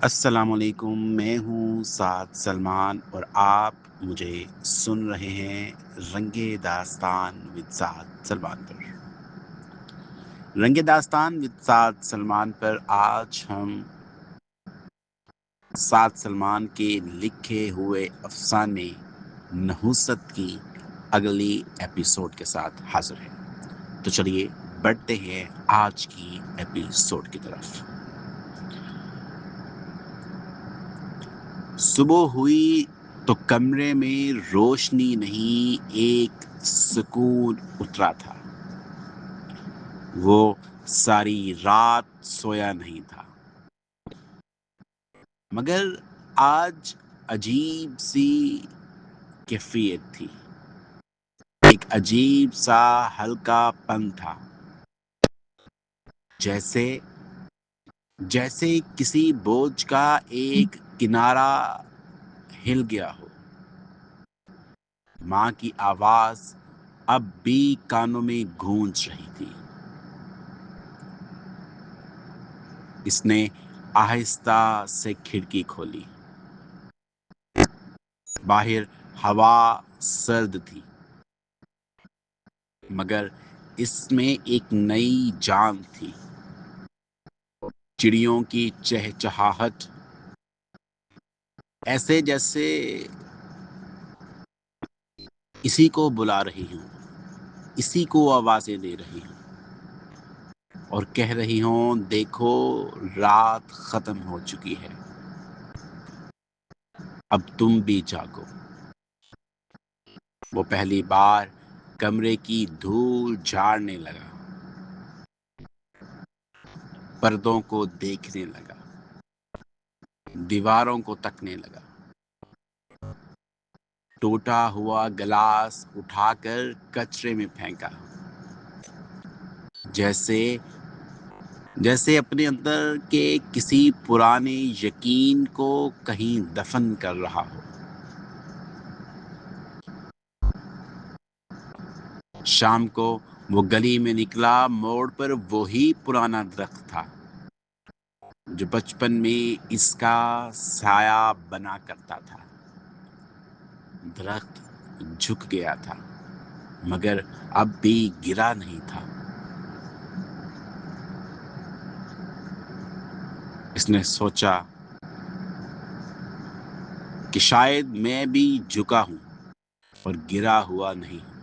السلام علیکم، میں ہوں سعد سلمان اور آپ مجھے سن رہے ہیں رنگ داستان ود سعد سلمان پر۔ رنگ داستان ود سعد سلمان پر آج ہم سعد سلمان کے لکھے ہوئے افسانے نحوست کی اگلی ایپیسوڈ کے ساتھ حاضر ہیں۔ تو چلیے بڑھتے ہیں آج کی ایپیسوڈ کی طرف۔ صبح ہوئی تو کمرے میں روشنی نہیں، ایک سکون اترا تھا۔ وہ ساری رات سویا نہیں تھا، مگر آج عجیب سی کیفیت تھی، ایک عجیب سا ہلکا پن تھا، جیسے کسی بوجھ کا ایک کنارہ ہل گیا ہو۔ ماں کی آواز اب بھی کانوں میں گونج رہی تھی۔ اس نے آہستہ سے کھڑکی کھولی۔ باہر ہوا سرد تھی، مگر اس میں ایک نئی جان تھی۔ چڑیوں کی چہچہاہٹ ایسے جیسے اسی کو بلا رہی ہوں، اسی کو آوازیں دے رہی ہوں اور کہہ رہی ہوں دیکھو رات ختم ہو چکی ہے، اب تم بھی جاگو۔ وہ پہلی بار کمرے کی دھول جھاڑنے لگا، پردوں کو دیکھنے لگا، دیواروں کو تکنے لگا، ٹوٹا ہوا گلاس اٹھا کر کچرے میں پھینکا، جیسے اپنے اندر کے کسی پرانے یقین کو کہیں دفن کر رہا ہو۔ شام کو وہ گلی میں نکلا، موڑ پر وہی پرانا درخت تھا جو بچپن میں اس کا سایہ بنا کرتا تھا۔ درخت جھک گیا تھا، مگر اب بھی گرا نہیں تھا۔ اس نے سوچا کہ شاید میں بھی جھکا ہوں اور گرا ہوا نہیں ہوں۔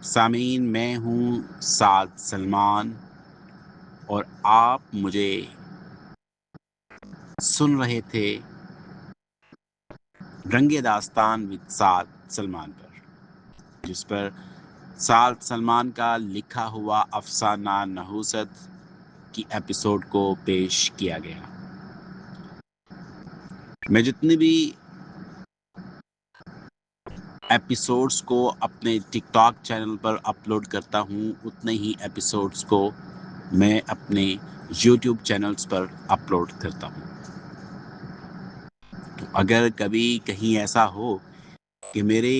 سامعین، میں ہوں سعد سلمان اور آپ مجھے سن رہے تھے رنگ داستان ود سعد سلمان پر، جس پر سعد سلمان کا لکھا ہوا افسانہ نحوست کی ایپیسوڈ کو پیش کیا گیا۔ میں جتنی بھی ایپیسوڈز کو اپنے ٹک ٹاک چینل پر اپلوڈ کرتا ہوں، اتنے ہی ایپیسوڈز کو میں اپنے یوٹیوب چینلز پر اپلوڈ کرتا ہوں۔ تو اگر کبھی کہیں ایسا ہو کہ میرے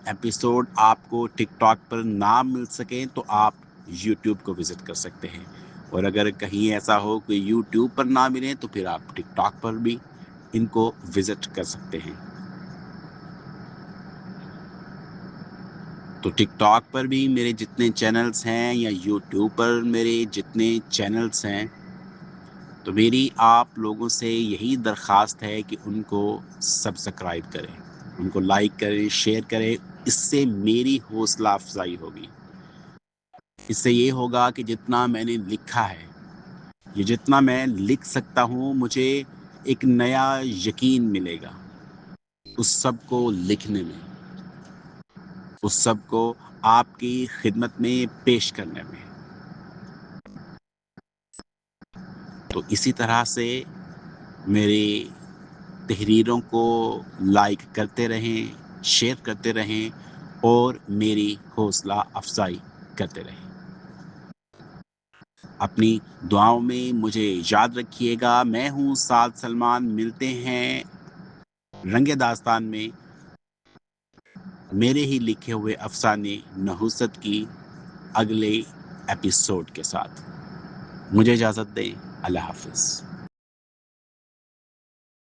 ایپیسوڈ آپ کو ٹک ٹاک پر نہ مل سکیں تو آپ یوٹیوب کو وزٹ کر سکتے ہیں، اور اگر کہیں ایسا ہو کہ یوٹیوب پر نہ ملیں تو پھر آپ ٹک ٹاک پر بھی ان کو وزٹ کر سکتے ہیں۔ تو ٹک ٹاک پر بھی میرے جتنے چینلز ہیں یا یوٹیوب پر میرے جتنے چینلز ہیں، تو میری آپ لوگوں سے یہی درخواست ہے کہ ان کو سبسکرائب کریں، ان کو لائک کریں، شیئر کریں۔ اس سے میری حوصلہ افزائی ہوگی، اس سے یہ ہوگا کہ جتنا میں نے لکھا ہے، یہ جتنا میں لکھ سکتا ہوں، مجھے ایک نیا یقین ملے گا اس سب کو لکھنے میں، اس سب کو آپ کی خدمت میں پیش کرنے میں۔ تو اسی طرح سے میری تحریروں کو لائک کرتے رہیں، شیئر کرتے رہیں اور میری حوصلہ افزائی کرتے رہیں۔ اپنی دعاؤں میں مجھے یاد رکھیے گا۔ میں ہوں سعد سلمان، ملتے ہیں رنگ داستان میں میرے ہی لکھے ہوئے افسانے نحوست کی اگلے ایپیسوڈ کے ساتھ۔ مجھے اجازت دیں. اللہ حافظ.